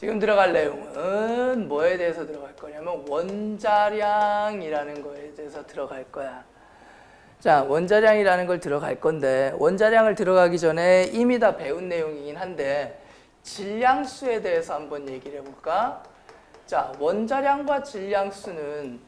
지금 들어갈 내용은 뭐에 대해서 들어갈 거냐면 원자량이라는 거에 대해서 들어갈 거야. 자, 원자량이라는 걸 들어갈 건데 원자량을 들어가기 전에 이미 다 배운 내용이긴 한데 질량수에 대해서 한번 얘기를 해볼까? 자, 원자량과 질량수는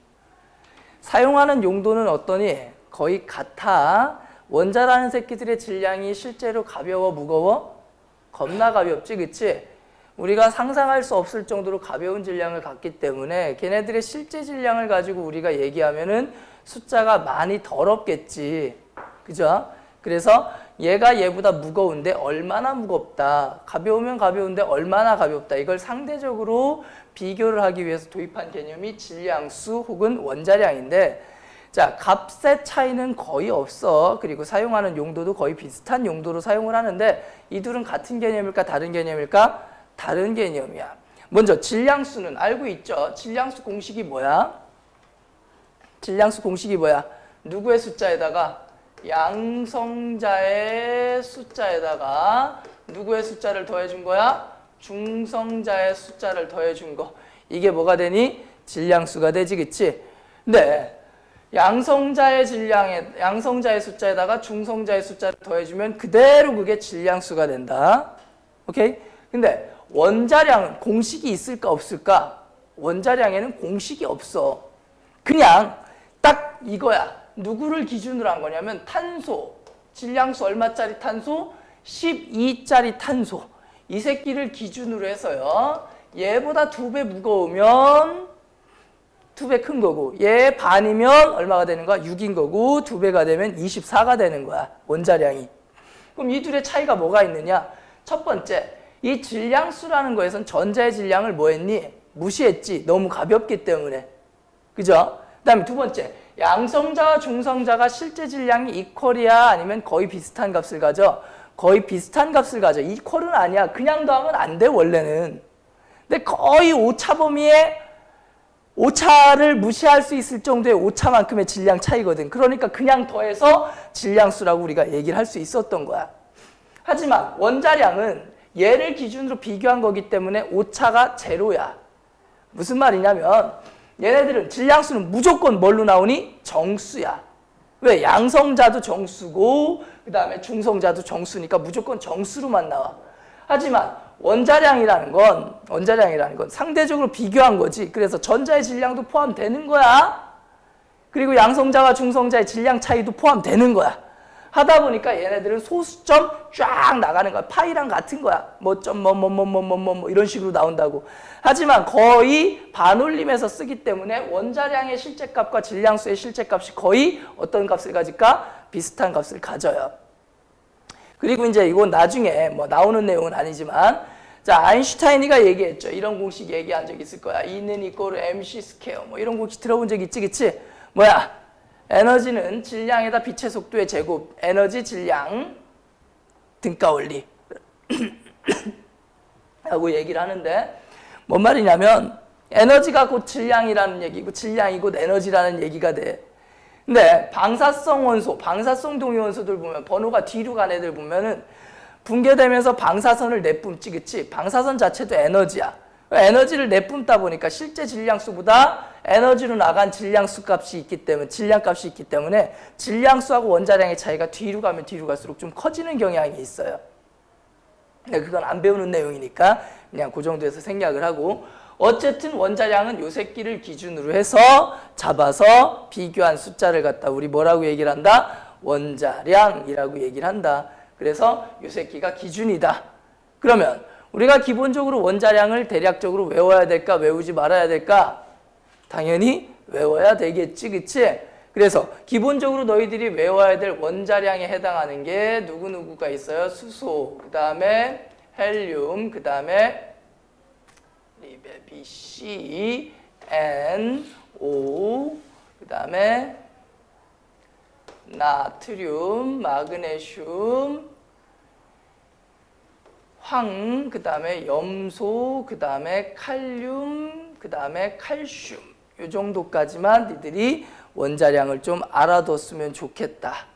사용하는 용도는 어떠니? 거의 같아. 원자라는 새끼들의 질량이 실제로 가벼워, 무거워? 겁나 가볍지, 그치? 우리가 상상할 수 없을 정도로 가벼운 질량을 갖기 때문에 걔네들의 실제 질량을 가지고 우리가 얘기하면은 숫자가 많이 더럽겠지. 그죠? 그래서 얘가 얘보다 무거운데 얼마나 무겁다. 가벼우면 가벼운데 얼마나 가볍다. 이걸 상대적으로 비교를 하기 위해서 도입한 개념이 질량수 혹은 원자량인데, 자, 값의 차이는 거의 없어. 그리고 사용하는 용도도 거의 비슷한 용도로 사용을 하는데 이 둘은 같은 개념일까 다른 개념일까? 다른 개념이야. 먼저 질량수는 알고 있죠? 질량수 공식이 뭐야? 질량수 공식이 뭐야? 누구의 숫자에다가? 양성자의 숫자에다가 누구의 숫자를 더해준 거야? 중성자의 숫자를 더해준 거. 이게 뭐가 되니? 질량수가 되지, 그치? 근데 양성자의 숫자에다가 중성자의 숫자를 더해주면 그대로 그게 질량수가 된다. 오케이? 근데 원자량은 공식이 있을까 없을까? 원자량에는 공식이 없어. 그냥 딱 이거야. 누구를 기준으로 한 거냐면 탄소, 질량수 얼마짜리 탄소? 12짜리 탄소. 이 새끼를 기준으로 해서요. 얘보다 2배 무거우면 2배 큰 거고 얘 반이면 얼마가 되는 거야? 6인 거고 2배가 되면 24가 되는 거야. 원자량이. 그럼 이 둘의 차이가 뭐가 있느냐? 첫 번째, 이 질량수라는 거에선 전자의 질량을 뭐 했니? 무시했지. 너무 가볍기 때문에. 그죠? 그 다음에 두 번째, 양성자와 중성자가 실제 질량이 이퀄이야? 아니면 거의 비슷한 값을 가져? 거의 비슷한 값을 가져. 이퀄은 아니야. 그냥 더하면 안 돼, 원래는. 근데 거의 오차 범위에 오차를 무시할 수 있을 정도의 오차만큼의 질량 차이거든. 그러니까 그냥 더해서 질량수라고 우리가 얘기를 할 수 있었던 거야. 하지만 원자량은 얘를 기준으로 비교한 거기 때문에 오차가 제로야. 무슨 말이냐면 얘네들은 질량수는 무조건 뭘로 나오니? 정수야. 왜? 양성자도 정수고 그 다음에 중성자도 정수니까 무조건 정수로만 나와. 하지만 원자량이라는 건 상대적으로 비교한 거지. 그래서 전자의 질량도 포함되는 거야. 그리고 양성자와 중성자의 질량 차이도 포함되는 거야. 하다 보니까 얘네들은 소수점 쫙 나가는 거야. 파이랑 같은 거야. 뭐 이런 식으로 나온다고. 하지만 거의 반올림해서 쓰기 때문에 원자량의 실제값과 질량수의 실제값이 거의 어떤 값을 가질까? 비슷한 값을 가져요. 그리고 이제 이건 나중에 뭐 나오는 내용은 아니지만, 자, 아인슈타인이가 얘기했죠. 이런 공식 얘기한 적 있을 거야. E는 이꼬르 mc 스퀘어. 뭐 이런 공식 들어본 적 있지, 그치? 뭐야? 에너지는 질량에다 빛의 속도의 제곱, 에너지 질량 등가 원리 라고 얘기를 하는데, 뭔 말이냐면 에너지가 곧 질량이라는 얘기고 질량이 곧 에너지라는 얘기가 돼. 근데 방사성 원소, 방사성 동위 원소들 보면 번호가 뒤로 간 애들 보면은 붕괴되면서 방사선을 내뿜지, 그치? 방사선 자체도 에너지야. 에너지를 내뿜다 보니까 실제 질량수보다 에너지로 나간 질량수 값이 있기 때문에, 질량값이 있기 때문에 질량수하고 원자량의 차이가 뒤로 가면 뒤로 갈수록 좀 커지는 경향이 있어요. 근데 그건 안 배우는 내용이니까 그냥 그 정도에서 생략을 하고, 어쨌든 원자량은 요 새끼를 기준으로 해서 잡아서 비교한 숫자를 갖다 우리 뭐라고 얘기를 한다? 원자량이라고 얘기를 한다. 그래서 요 새끼가 기준이다. 그러면 우리가 기본적으로 원자량을 대략적으로 외워야 될까? 외우지 말아야 될까? 당연히 외워야 되겠지, 그치? 그래서 기본적으로 너희들이 외워야 될 원자량에 해당하는 게 누구누구가 있어요? 수소, 그 다음에 헬륨, 그 다음에 BC, N, O, 그 다음에 나트륨, 마그네슘, 황, 그 다음에 염소, 그 다음에 칼륨, 그 다음에 칼슘. 이 정도까지만 니들이 원자량을 좀 알아뒀으면 좋겠다.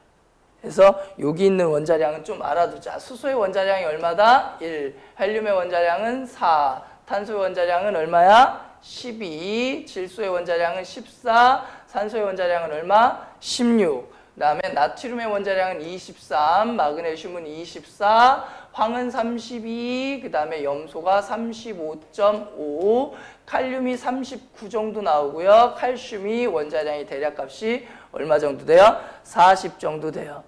그래서 여기 있는 원자량은 좀 알아두자. 수소의 원자량이 얼마다? 1. 헬륨의 원자량은 4. 탄소의 원자량은 얼마야? 12. 질소의 원자량은 14. 산소의 원자량은 얼마? 16. 그 다음에 나트륨의 원자량은 23. 마그네슘은 24. 황은 32. 그 다음에 염소가 35.5. 칼륨이 39 정도 나오고요. 칼슘이 원자량이 대략값이 얼마 정도 돼요? 40 정도 돼요.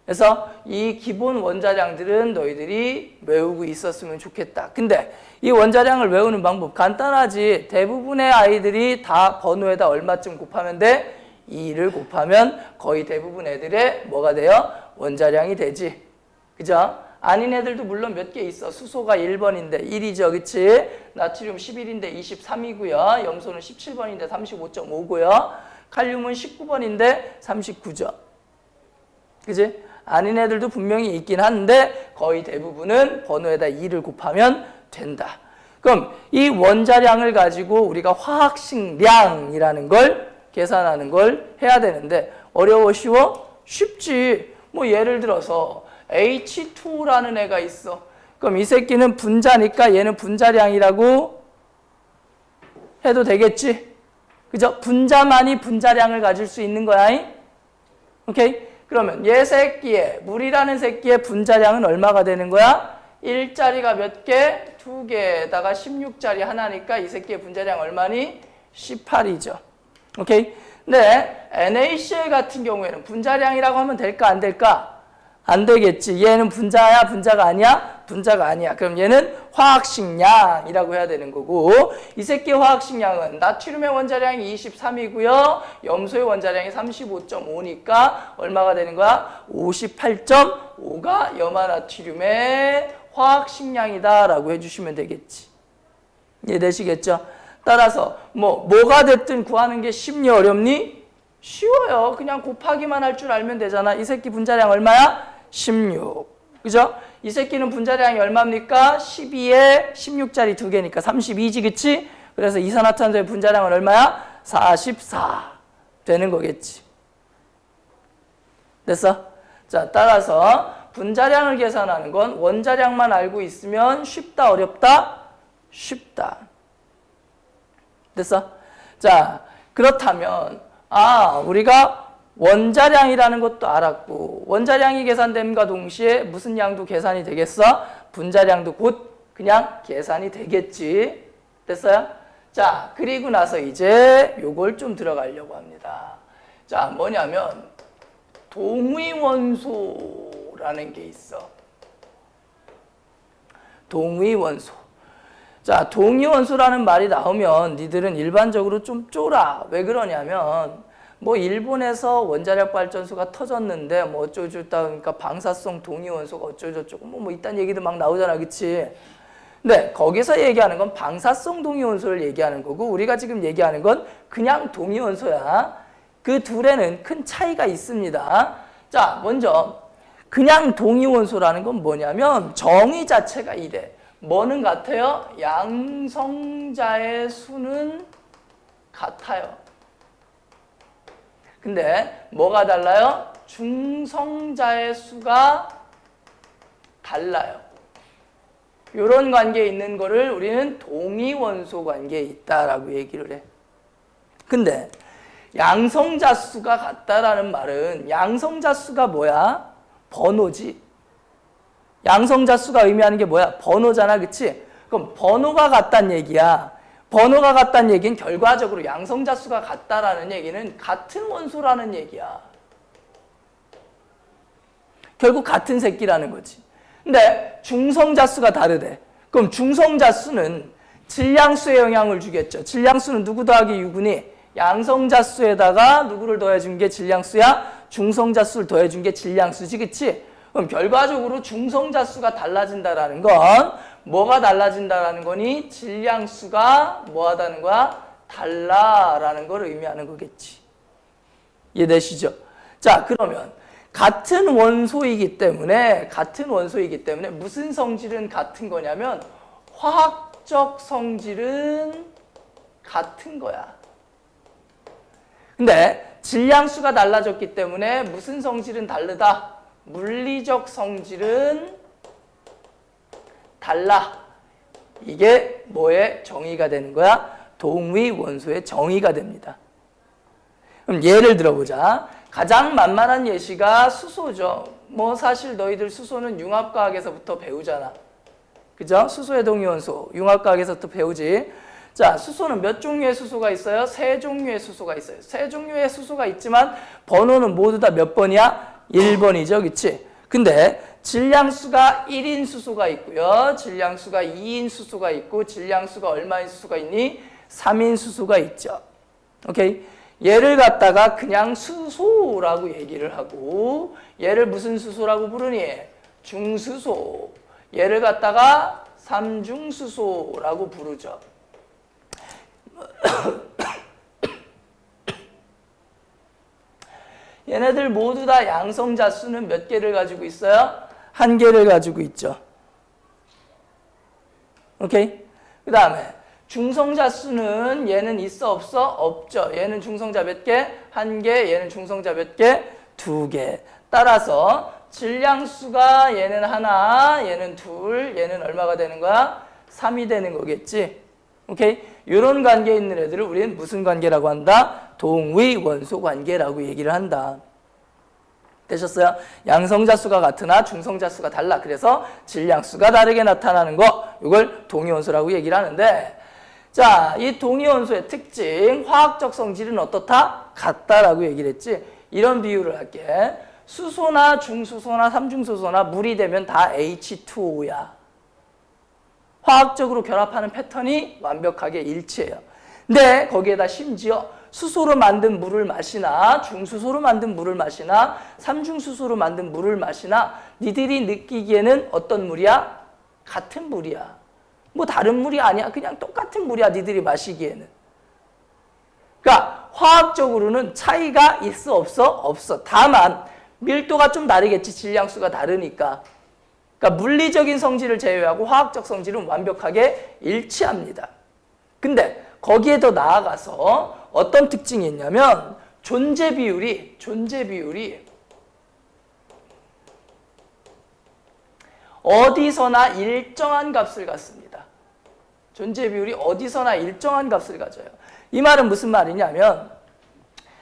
그래서 이 기본 원자량들은 너희들이 외우고 있었으면 좋겠다. 근데 이 원자량을 외우는 방법 간단하지. 대부분의 아이들이 다 번호에다 얼마쯤 곱하면 돼? 2를 곱하면 거의 대부분 애들의 뭐가 돼요? 원자량이 되지. 그죠? 아닌 애들도 물론 몇 개 있어. 수소가 1번인데 1이죠. 그치? 나트륨 11인데 23이고요. 염소는 17번인데 35.5고요. 칼륨은 19번인데 39죠. 그치? 아닌 애들도 분명히 있긴 한데 거의 대부분은 번호에다 2를 곱하면 된다. 그럼 이 원자량을 가지고 우리가 화학식량이라는 걸 계산하는 걸 해야 되는데 어려워 쉬워? 쉽지. 뭐 예를 들어서 H2라는 애가 있어. 그럼 이 새끼는 분자니까 얘는 분자량이라고 해도 되겠지? 그죠? 분자만이 분자량을 가질 수 있는 거야. 오케이? 그러면 얘 새끼의, 물이라는 새끼의 분자량은 얼마가 되는 거야? 1짜리가 몇 개? 2개에다가 16짜리 하나니까 이 새끼의 분자량 얼마니? 18이죠. 오케이? 근데 NaCl 같은 경우에는 분자량이라고 하면 될까 안 될까? 안 되겠지. 얘는 분자야? 분자가 아니야? 분자가 아니야. 그럼 얘는 화학식량이라고 해야 되는 거고 이 새끼의 화학식량은 나트륨의 원자량이 23이고요. 염소의 원자량이 35.5니까 얼마가 되는 거야? 58.5가 염화나트륨의 화학식량이다 라고 해주시면 되겠지. 이해되시겠죠? 따라서 뭐가 됐든 구하는 게 쉽니 어렵니? 쉬워요. 그냥 곱하기만 할 줄 알면 되잖아. 이 새끼 분자량 얼마야? 16. 그죠? 이 새끼는 분자량이 얼마입니까? 12에 16짜리 2개니까 32지, 그치? 그래서 이산화탄소의 분자량은 얼마야? 44 되는 거겠지. 됐어? 자, 따라서 분자량을 계산하는 건 원자량만 알고 있으면 쉽다, 어렵다? 쉽다. 됐어? 자, 그렇다면 우리가 원자량이라는 것도 알았고 원자량이 계산됨과 동시에 무슨 양도 계산이 되겠어? 분자량도 곧 그냥 계산이 되겠지. 됐어요? 자, 그리고 나서 이제 요걸 좀 들어가려고 합니다. 자, 뭐냐면 동위원소라는 게 있어. 동위원소. 자, 동위원소라는 말이 나오면 니들은 일반적으로 좀 쫄아. 왜 그러냐면 일본에서 원자력 발전소가 터졌는데 어쩌고저쩌다 그러니까 방사성 동위원소가 어쩌고저쩌고 뭐 이딴 얘기도 막 나오잖아. 그치? 근데 거기서 얘기하는 건 방사성 동위원소를 얘기하는 거고 우리가 지금 얘기하는 건 그냥 동위원소야. 그 둘에는 큰 차이가 있습니다. 자, 먼저 그냥 동위원소라는 건 뭐냐면 정의 자체가 이래. 뭐는 같아요? 양성자의 수는 같아요. 근데 뭐가 달라요? 중성자의 수가 달라요. 이런 관계에 있는 거를 우리는 동위원소 관계에 있다라고 얘기를 해. 근데 양성자 수가 같다라는 말은 양성자 수가 뭐야? 번호지. 양성자 수가 의미하는 게 뭐야? 번호잖아. 그치? 그럼 번호가 같다는 얘기야. 번호가 같다는 얘기는 결과적으로 양성자 수가 같다라는 얘기는 같은 원소라는 얘기야. 결국 같은 새끼라는 거지. 근데 중성자 수가 다르대. 그럼 중성자 수는 질량수에 영향을 주겠죠. 질량수는 누구 더하기 유분이 양성자 수에다가 누구를 더해준 게 질량수야? 중성자 수를 더해준 게 질량수지. 그치? 그럼 결과적으로 중성자 수가 달라진다라는 건 뭐가 달라진다라는 거니? 질량수가 뭐하다는 거야? 달라라는 걸 의미하는 거겠지. 이해되시죠? 자, 그러면 같은 원소이기 때문에 무슨 성질은 같은 거냐면 화학적 성질은 같은 거야. 근데 질량수가 달라졌기 때문에 무슨 성질은 다르다? 물리적 성질은 달라. 이게 뭐의 정의가 되는 거야? 동위 원소의 정의가 됩니다. 그럼 예를 들어보자. 가장 만만한 예시가 수소죠. 뭐 사실 너희들 수소는 융합과학에서부터 배우잖아. 그죠? 수소의 동위원소 융합과학에서부터 배우지. 자, 수소는 몇 종류의 수소가 있어요? 세 종류의 수소가 있어요. 세 종류의 수소가 있지만 번호는 모두 다 몇 번이야? 1번이죠. 그치? 근데 질량수가 1인 수소가 있고요. 질량수가 2인 수소가 있고 질량수가 얼마인 수소가 있니? 3인 수소가 있죠. 오케이? 얘를 갖다가 그냥 수소라고 얘기를 하고 얘를 무슨 수소라고 부르니? 중수소. 얘를 갖다가 삼중수소라고 부르죠. 얘네들 모두 다 양성자수는 몇 개를 가지고 있어요? 한 개를 가지고 있죠. 오케이? 그 다음에 중성자수는 얘는 있어 없어? 없죠. 얘는 중성자 몇 개? 한 개. 얘는 중성자 몇 개? 두 개. 따라서 질량수가 얘는 하나, 얘는 둘, 얘는 얼마가 되는 거야? 3이 되는 거겠지. 오케이? 이런 관계에 있는 애들을 우리는 무슨 관계라고 한다? 동위 원소 관계라고 얘기를 한다. 되셨어요? 양성자수가 같으나 중성자수가 달라. 그래서 질량수가 다르게 나타나는 거, 이걸 동위원소라고 얘기를 하는데, 자, 이 동위원소의 특징, 화학적 성질은 어떻다? 같다라고 얘기를 했지. 이런 비유를 할게. 수소나 중수소나 삼중수소나 물이 되면 다 H2O야. 화학적으로 결합하는 패턴이 완벽하게 일치해요. 근데 거기에다 심지어 수소로 만든 물을 마시나 중수소로 만든 물을 마시나 삼중수소로 만든 물을 마시나 니들이 느끼기에는 어떤 물이야? 같은 물이야. 뭐 다른 물이 아니야. 그냥 똑같은 물이야. 니들이 마시기에는. 그러니까 화학적으로는 차이가 있어 없어? 없어. 다만 밀도가 좀 다르겠지. 질량수가 다르니까. 그러니까 물리적인 성질을 제외하고 화학적 성질은 완벽하게 일치합니다. 근데 거기에 더 나아가서 어떤 특징이 있냐면 존재 비율이 어디서나 일정한 값을 갖습니다. 존재 비율이 어디서나 일정한 값을 가져요. 이 말은 무슨 말이냐면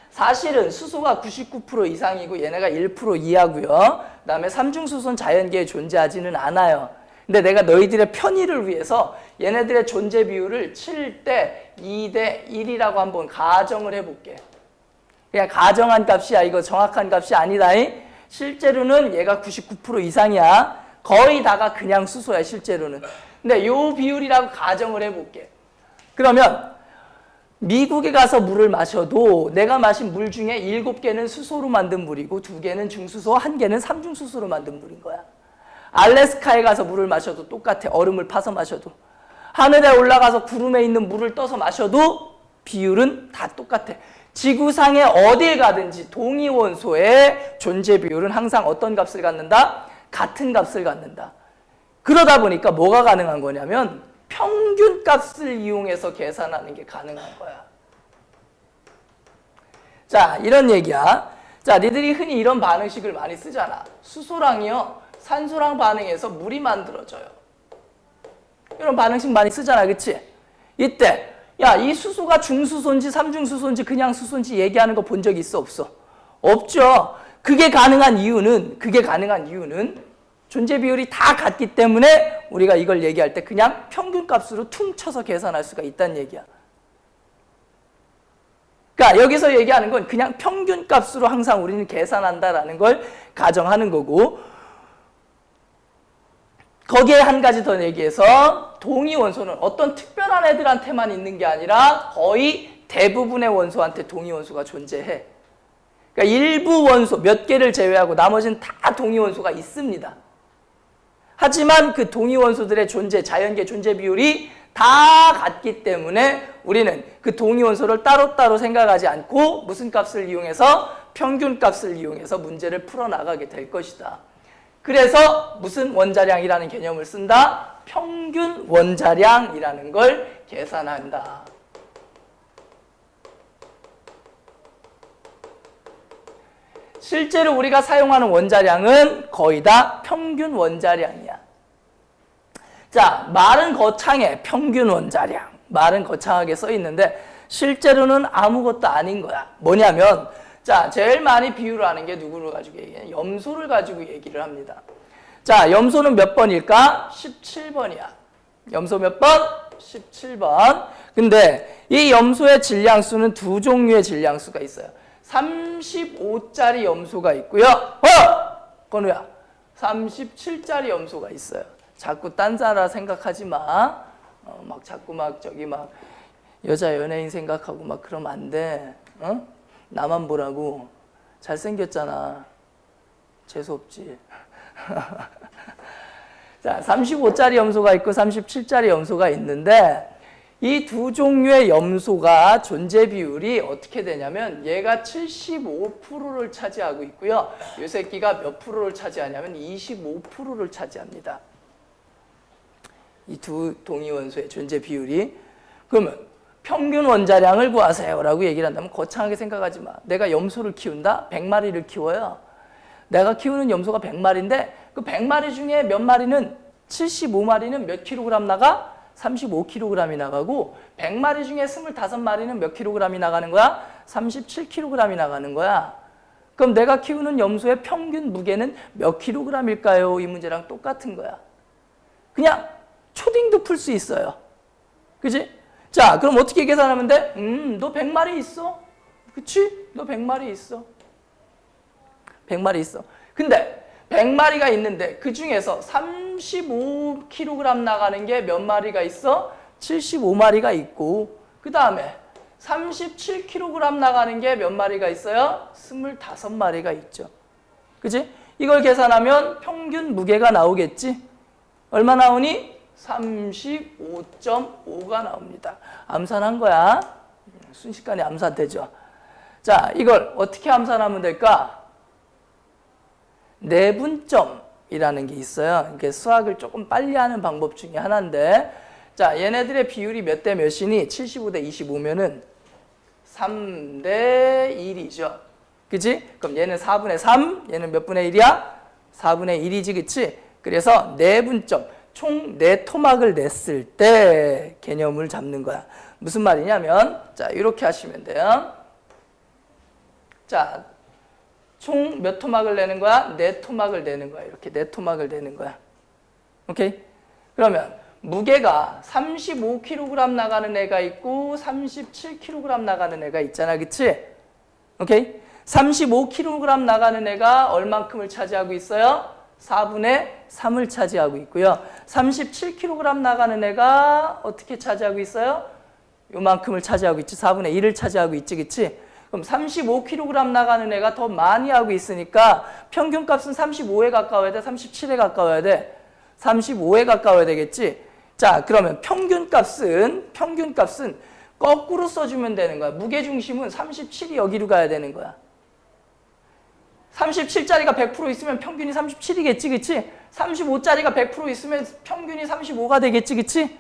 사실은 수소가 99% 이상이고 얘네가 1% 이하고요. 그다음에 삼중수소는 자연계에 존재하지는 않아요. 근데 내가 너희들의 편의를 위해서 얘네들의 존재 비율을 7대 2대 1이라고 한번 가정을 해볼게. 그냥 가정한 값이야. 이거 정확한 값이 아니다. 실제로는 얘가 99% 이상이야. 거의 다가 그냥 수소야, 실제로는. 근데 요 비율이라고 가정을 해볼게. 그러면 미국에 가서 물을 마셔도 내가 마신 물 중에 7개는 수소로 만든 물이고 2개는 중수소, 1개는 삼중수소로 만든 물인 거야. 알래스카에 가서 물을 마셔도 똑같아. 얼음을 파서 마셔도. 하늘에 올라가서 구름에 있는 물을 떠서 마셔도 비율은 다 똑같아. 지구상에 어딜 가든지 동위원소의 존재 비율은 항상 어떤 값을 갖는다? 같은 값을 갖는다. 그러다 보니까 뭐가 가능한 거냐면 평균 값을 이용해서 계산하는 게 가능한 거야. 자, 이런 얘기야. 자, 니들이 흔히 이런 반응식을 많이 쓰잖아. 수소랑이요, 산소랑 반응해서 물이 만들어져요. 이런 반응식 많이 쓰잖아, 그치? 이때, 야, 이 수소가 중수소인지 삼중수소인지 그냥 수소인지 얘기하는 거 본 적 있어, 없어? 없죠. 그게 가능한 이유는 존재 비율이 다 같기 때문에 우리가 이걸 얘기할 때 그냥 평균값으로 퉁쳐서 계산할 수가 있다는 얘기야. 그러니까 여기서 얘기하는 건 그냥 평균값으로 항상 우리는 계산한다라는 걸 가정하는 거고, 거기에 한 가지 더 얘기해서 동위원소는 어떤 특별한 애들한테만 있는 게 아니라 거의 대부분의 원소한테 동위원소가 존재해. 그러니까 일부 원소 몇 개를 제외하고 나머지는 다 동위원소가 있습니다. 하지만 그 동위원소들의 존재, 자연계 존재 비율이 다 같기 때문에 우리는 그 동위원소를 따로따로 생각하지 않고 무슨 값을 이용해서? 평균값을 이용해서 문제를 풀어나가게 될 것이다. 그래서 무슨 원자량이라는 개념을 쓴다? 평균 원자량이라는 걸 계산한다. 실제로 우리가 사용하는 원자량은 거의 다 평균 원자량이야. 자, 말은 거창해. 평균 원자량. 말은 거창하게 써 있는데 실제로는 아무것도 아닌 거야. 뭐냐면 자, 제일 많이 비유를 하는 게 누구를 가지고 얘기해? 염소를 가지고 얘기를 합니다. 자, 염소는 몇 번일까? 17번이야. 염소 몇 번? 17번. 근데 이 염소의 질량수는 두 종류의 질량수가 있어요. 35짜리 염소가 있고요. 건우야. 37짜리 염소가 있어요. 자꾸 딴자라 생각하지 마. 막 자꾸 막 저기 막 여자 연예인 생각하고 막 그러면 안 돼. 어? 나만 보라고. 잘생겼잖아. 재수없지. 자, 35짜리 염소가 있고 37짜리 염소가 있는데 이 두 종류의 염소가 존재 비율이 어떻게 되냐면 얘가 75%를 차지하고 있고요. 이 새끼가 몇 프로를 차지하냐면 25%를 차지합니다. 이 두 동위원소의 존재 비율이. 그러면 평균 원자량을 구하세요라고 얘기를 한다면 거창하게 생각하지 마. 내가 염소를 키운다? 100마리를 키워요. 내가 키우는 염소가 100마리인데 그 100마리 중에 몇 마리는 75마리는 몇 킬로그램 나가? 35kg이 나가고 100마리 중에 25마리는 몇 킬로그램이 나가는 거야? 37kg이 나가는 거야. 그럼 내가 키우는 염소의 평균 무게는 몇 킬로그램일까요? 이 문제랑 똑같은 거야. 그냥 초딩도 풀 수 있어요. 그지? 자, 그럼 어떻게 계산하면 돼? 너 100마리 있어. 그치? 너 100마리 있어. 100마리 있어. 근데 100마리가 있는데 그 중에서 35kg 나가는 게 몇 마리가 있어? 75마리가 있고 그 다음에 37kg 나가는 게 몇 마리가 있어요? 25마리가 있죠. 그치? 이걸 계산하면 평균 무게가 나오겠지? 얼마 나오니? 35.5가 나옵니다. 암산한 거야. 순식간에 암산되죠. 자, 이걸 어떻게 암산하면 될까? 내분점이라는 게 있어요. 이게 수학을 조금 빨리 하는 방법 중에 하나인데, 자, 얘네들의 비율이 몇 대 몇이니? 75대 25면은 3대 1이죠. 그치? 그럼 얘는 4분의 3, 얘는 몇 분의 1이야? 4분의 1이지, 그치? 그래서 내분점, 총 4토막을 냈을 때 개념을 잡는 거야. 무슨 말이냐면, 자, 이렇게 하시면 돼요. 자, 총 몇 토막을 내는 거야? 4토막을 내는 거야. 이렇게 4토막을 내는 거야. 오케이? 그러면 무게가 35kg 나가는 애가 있고 37kg 나가는 애가 있잖아. 그치? 오케이? 35kg 나가는 애가 얼만큼을 차지하고 있어요? 4분의 3을 차지하고 있고요. 37kg 나가는 애가 어떻게 차지하고 있어요? 요만큼을 차지하고 있지. 4분의 1을 차지하고 있지. 그치? 그럼 35kg 나가는 애가 더 많이 하고 있으니까 평균값은 35에 가까워야 돼? 37에 가까워야 돼? 35에 가까워야 되겠지? 자, 그러면 평균값은 거꾸로 써주면 되는 거야. 무게중심은 37이 여기로 가야 되는 거야. 37짜리가 100% 있으면 평균이 37이겠지, 그치? 35짜리가 100% 있으면 평균이 35가 되겠지, 그치?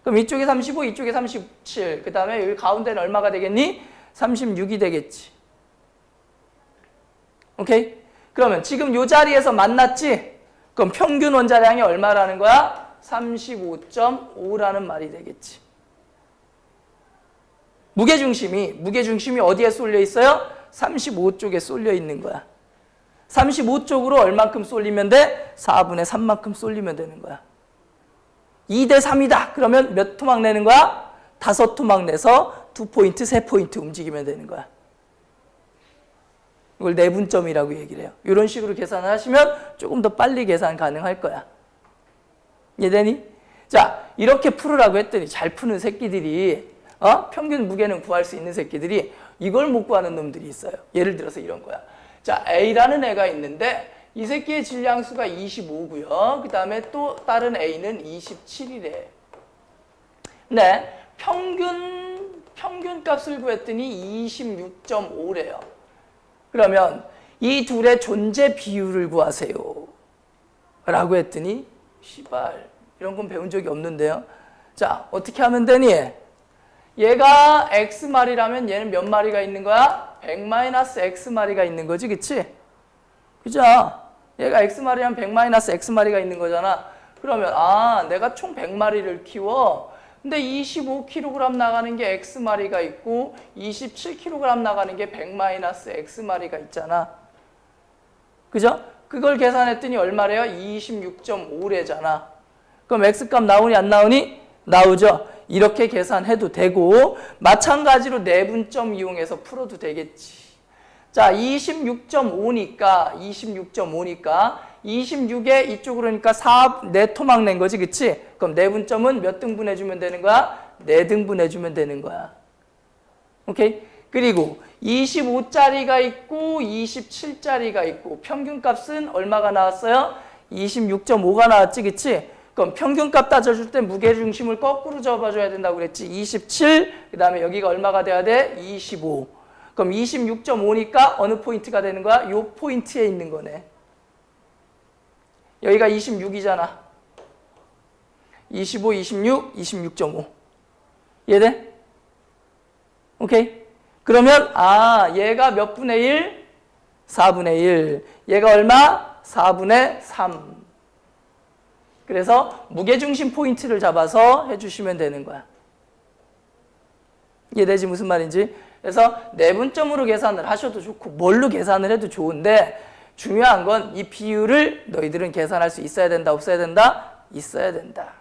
그럼 이쪽에 35, 이쪽에 37. 그 다음에 여기 가운데는 얼마가 되겠니? 36이 되겠지. 오케이? 그러면 지금 이 자리에서 만났지? 그럼 평균 원자량이 얼마라는 거야? 35.5라는 말이 되겠지. 무게중심이 어디에 쏠려 있어요? 35쪽에 쏠려 있는 거야. 35쪽으로 얼만큼 쏠리면 돼? 4분의 3만큼 쏠리면 되는 거야. 2대 3이다. 그러면 몇 토막 내는 거야? 5토막 내서 2포인트, 3포인트 움직이면 되는 거야. 이걸 내분점이라고 얘기를 해요. 이런 식으로 계산을 하시면 조금 더 빨리 계산 가능할 거야. 이해되니? 자, 이렇게 풀으라고 했더니 잘 푸는 새끼들이 평균 무게는 구할 수 있는 새끼들이 이걸 못 구하는 놈들이 있어요. 예를 들어서 이런 거야. 자, A라는 애가 있는데 이 새끼의 질량수가 25고요. 그 다음에 또 다른 A는 27이래. 근데 평균 값을 구했더니 26.5래요. 그러면 이 둘의 존재 비율을 구하세요. 라고 했더니 시발 이런 건 배운 적이 없는데요. 자, 어떻게 하면 되니? 얘가 X마리라면 얘는 몇 마리가 있는 거야? 100-X마리가 있는 거지, 그치? 그죠? 얘가 X마리라면 100-X마리가 있는 거잖아. 그러면 내가 총 100마리를 키워. 근데 25kg 나가는 게 X마리가 있고 27kg 나가는 게 100-X마리가 있잖아. 그죠? 그걸 계산했더니 얼마래요? 26.5래잖아. 그럼 X값 나오니 안 나오니? 나오죠. 이렇게 계산해도 되고 마찬가지로 내분점 이용해서 풀어도 되겠지. 자, 26.5니까 26에 이쪽으로 그러니까 4토막 낸 거지, 그치? 그럼 내분점은 몇 등분 해주면 되는 거야? 4등분 해주면 되는 거야. 오케이? 그리고 25짜리가 있고 27짜리가 있고 평균값은 얼마가 나왔어요? 26.5가 나왔지, 그치? 그럼 평균값 따져줄 때 무게중심을 거꾸로 접어줘야 된다고 그랬지. 27, 그 다음에 여기가 얼마가 돼야 돼? 25. 그럼 26.5니까 어느 포인트가 되는 거야? 요 포인트에 있는 거네. 여기가 26이잖아. 25, 26, 26.5. 이해돼? 오케이? 그러면 얘가 몇 분의 1? 4분의 1. 얘가 얼마? 4분의 3. 그래서 무게중심 포인트를 잡아서 해주시면 되는 거야. 이해되지? 무슨 말인지? 그래서 내분점으로 계산을 하셔도 좋고 뭘로 계산을 해도 좋은데 중요한 건 이 비율을 너희들은 계산할 수 있어야 된다, 없어야 된다? 있어야 된다.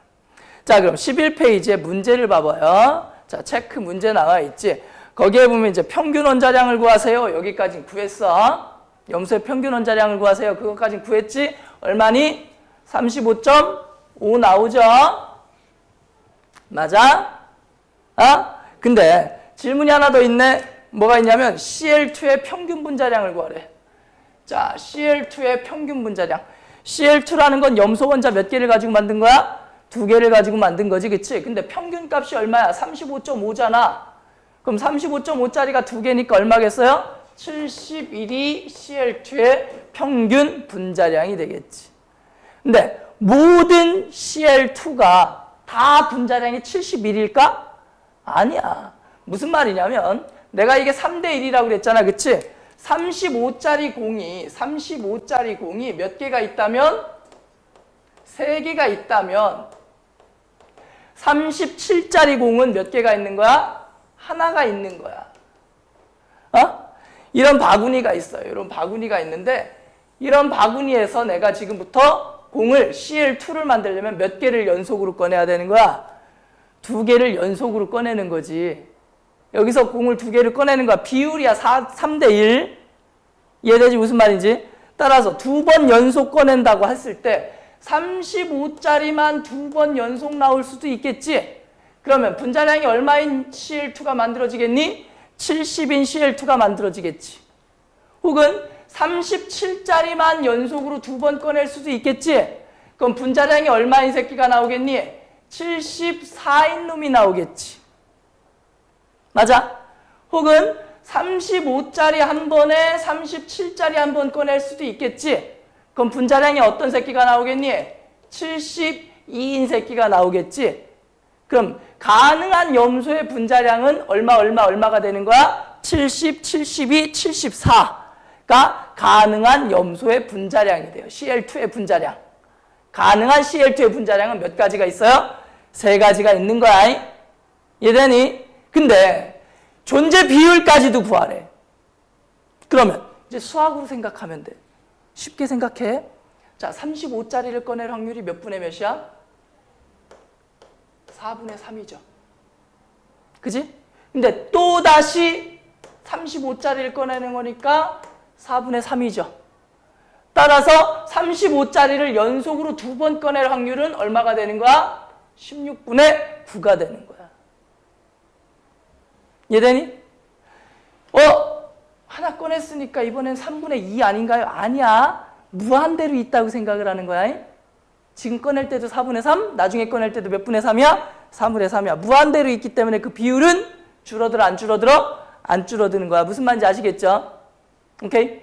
자, 그럼 11페이지에 문제를 봐봐요. 자, 체크 문제 나와 있지. 거기에 보면 이제 평균 원자량을 구하세요. 여기까지 구했어. 염소의 평균 원자량을 구하세요. 그것까지 구했지. 얼마니? 35.5 나오죠? 맞아? 근데 질문이 하나 더 있네. 뭐가 있냐면 Cl2의 평균 분자량을 구하래. 자, Cl2의 평균 분자량. Cl2라는 건 염소 원자 몇 개를 가지고 만든 거야? 2개를 가지고 만든 거지, 그치? 근데 평균 값이 얼마야? 35.5잖아. 그럼 35.5짜리가 2개니까 얼마겠어요? 71이 Cl2의 평균 분자량이 되겠지. 근데 모든 Cl2가 다 분자량이 71일까? 아니야. 무슨 말이냐면 내가 이게 3대 1이라고 그랬잖아, 그치? 35짜리 공이 몇 개가 있다면? 3개가 있다면 37짜리 공은 몇 개가 있는 거야? 하나가 있는 거야. 이런 바구니가 있어요. 이런 바구니가 있는데 이런 바구니에서 내가 지금부터 공을 Cl2를 만들려면 몇 개를 연속으로 꺼내야 되는 거야? 2개를 연속으로 꺼내는 거지. 여기서 공을 2개를 꺼내는 거야. 비율이야 3대 1. 이해되지? 무슨 말인지? 따라서 2번 연속 꺼낸다고 했을 때 35짜리만 2번 연속 나올 수도 있겠지? 그러면 분자량이 얼마인 Cl2가 만들어지겠니? 70인 Cl2가 만들어지겠지. 혹은 37짜리만 연속으로 2번 꺼낼 수도 있겠지? 그럼 분자량이 얼마인 새끼가 나오겠니? 74인 놈이 나오겠지. 맞아? 혹은 35짜리 한 번에 37짜리 한 번 꺼낼 수도 있겠지? 그럼 분자량이 어떤 새끼가 나오겠니? 72인 새끼가 나오겠지? 그럼 가능한 염소의 분자량은 얼마가 되는 거야? 70, 72, 74가 가능한 염소의 분자량이 돼요. Cl2의 분자량. 가능한 Cl2의 분자량은 몇 가지가 있어요? 3가지가 있는 거야. 이해되니? 근데 존재 비율까지도 구하래. 그러면 이제 수학으로 생각하면 돼. 쉽게 생각해. 자, 35짜리를 꺼낼 확률이 몇 분의 몇이야? 4분의 3이죠. 그지? 근데 또다시 35짜리를 꺼내는 거니까 4분의 3이죠. 따라서 35짜리를 연속으로 2번 꺼낼 확률은 얼마가 되는 거야? 16분의 9가 되는 거야. 이해되니? 하나 꺼냈으니까 이번엔 3분의 2 아닌가요? 아니야. 무한대로 있다고 생각을 하는 거야. 지금 꺼낼 때도 4분의 3, 나중에 꺼낼 때도 몇 분의 3이야? 3분의 3이야. 무한대로 있기 때문에 그 비율은 줄어들어, 안 줄어들어? 안 줄어드는 거야. 무슨 말인지 아시겠죠? 오케이?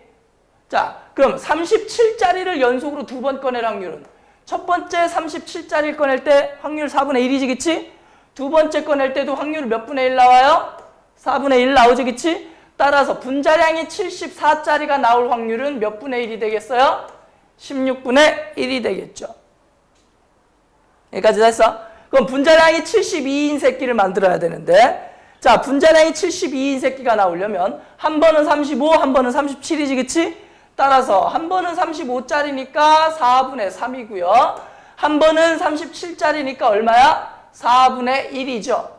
자, 그럼 37짜리를 연속으로 2번 꺼낼 확률은? 첫 번째 37짜리를 꺼낼 때 확률 4분의 1이지, 그치? 두 번째 꺼낼 때도 확률 몇 분의 1 나와요? 4분의 1 나오지, 그치? 따라서 분자량이 74짜리가 나올 확률은 몇 분의 1이 되겠어요? 16분의 1이 되겠죠. 여기까지 다 했어? 그럼 분자량이 72인 새끼를 만들어야 되는데, 자, 분자량이 72인 새끼가 나오려면 한 번은 35, 한 번은 37이지, 그치? 따라서 한 번은 35짜리니까 4분의 3이고요. 한 번은 37짜리니까 얼마야? 4분의 1이죠.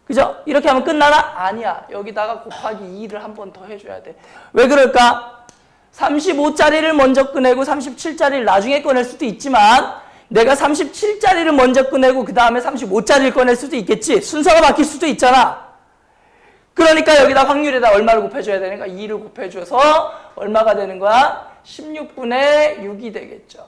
그죠? 이렇게 하면 끝나나? 아니야. 여기다가 곱하기 2를 한 번 더 해줘야 돼. 왜 그럴까? 35짜리를 먼저 꺼내고 37짜리를 나중에 꺼낼 수도 있지만 내가 37짜리를 먼저 꺼내고 그 다음에 35짜리를 꺼낼 수도 있겠지. 순서가 바뀔 수도 있잖아. 그러니까 여기다 확률에다 얼마를 곱해줘야 되는가? 2를 곱해줘서 얼마가 되는 거야? 16분의 6이 되겠죠.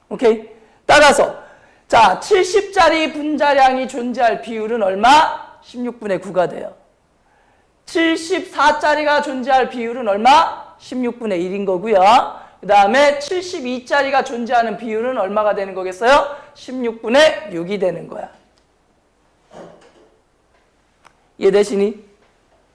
오케이? 따라서 자, 70짜리 분자량이 존재할 비율은 얼마? 16분의 9가 돼요. 74짜리가 존재할 비율은 얼마? 16분의 1인 거고요. 그 다음에 72짜리가 존재하는 비율은 얼마가 되는 거겠어요? 16분의 6이 되는 거야. 이해되시니?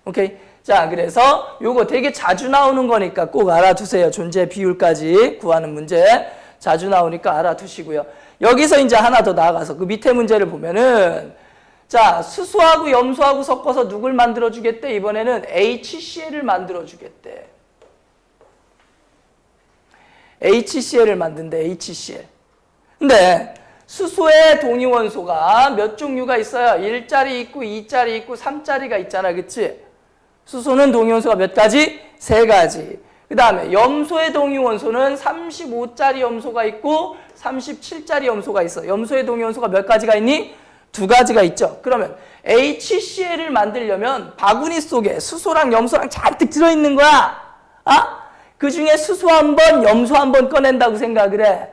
오케이. 자, 그래서 요거 되게 자주 나오는 거니까 꼭 알아두세요. 존재 비율까지 구하는 문제. 자주 나오니까 알아두시고요. 여기서 이제 하나 더 나아가서 그 밑에 문제를 보면은 자, 수소하고 염소하고 섞어서 누굴 만들어 주겠대? 이번에는 HCl을 만들어 주겠대. HCl을 만든대, HCl. 근데 수소의 동위원소가 몇 종류가 있어요? 1짜리 있고 2짜리 있고 3짜리가 있잖아. 그치? 수소는 동위원소가 몇 가지? 3가지. 그 다음에 염소의 동위원소는 35짜리 염소가 있고 37짜리 염소가 있어. 염소의 동위원소가 몇 가지가 있니? 2가지가 있죠. 그러면 HCl을 만들려면 바구니 속에 수소랑 염소랑 잔뜩 들어있는 거야. 아? 그 중에 수소 한 번, 염소 한 번 꺼낸다고 생각을 해.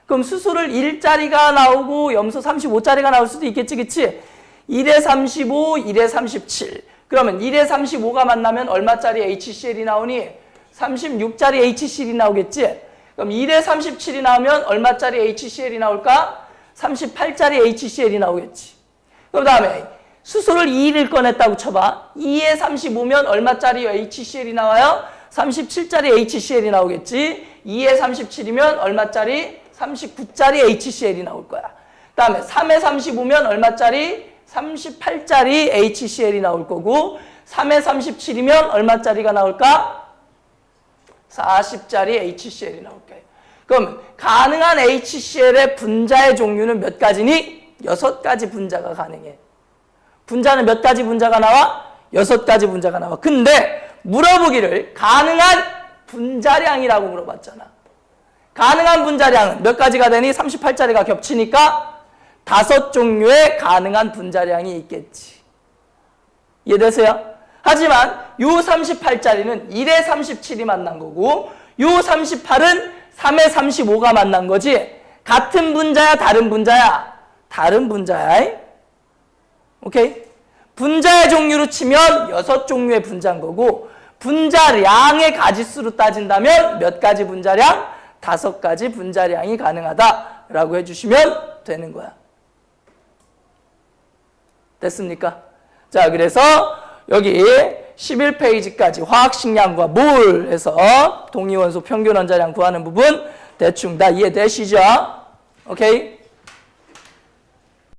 그럼 수소를 1짜리가 나오고 염소 35짜리가 나올 수도 있겠지, 그치? 1에 35, 1에 37. 그러면 1에 35가 만나면 얼마짜리 HCl이 나오니? 36짜리 HCl이 나오겠지? 그럼 1에 37이 나오면 얼마짜리 HCl이 나올까? 38짜리 HCl이 나오겠지. 그 다음에 수소를 2를 꺼냈다고 쳐봐. 2에 35면 얼마짜리 HCl이 나와요? 37짜리 HCl이 나오겠지. 2에 37이면 얼마짜리? 39짜리 HCl이 나올 거야. 그 다음에 3에 35면 얼마짜리? 38짜리 HCl이 나올 거고 3에 37이면 얼마짜리가 나올까? 40짜리 HCl이 나올 거예요. 그럼 가능한 HCl의 분자의 종류는 몇 가지니? 6가지 분자가 가능해. 분자는 몇 가지 분자가 나와? 6가지 분자가 나와. 근데 물어보기를 가능한 분자량이라고 물어봤잖아. 가능한 분자량은 몇 가지가 되니? 38짜리가 겹치니까 5종류의 가능한 분자량이 있겠지. 이해되세요? 하지만 요 38짜리는 1에 37이 만난 거고 요 38은 3에 35가 만난 거지. 같은 분자야, 다른 분자야? 다른 분자야. 오케이? 분자의 종류로 치면 6종류의 분자인 거고 분자량의 가지수로 따진다면 몇 가지 분자량? 5가지 분자량이 가능하다라고 해주시면 되는 거야. 됐습니까? 자, 그래서 여기 11페이지까지 화학식량과 몰 해서 동위원소 평균 원자량 구하는 부분 대충 다 이해되시죠? 오케이?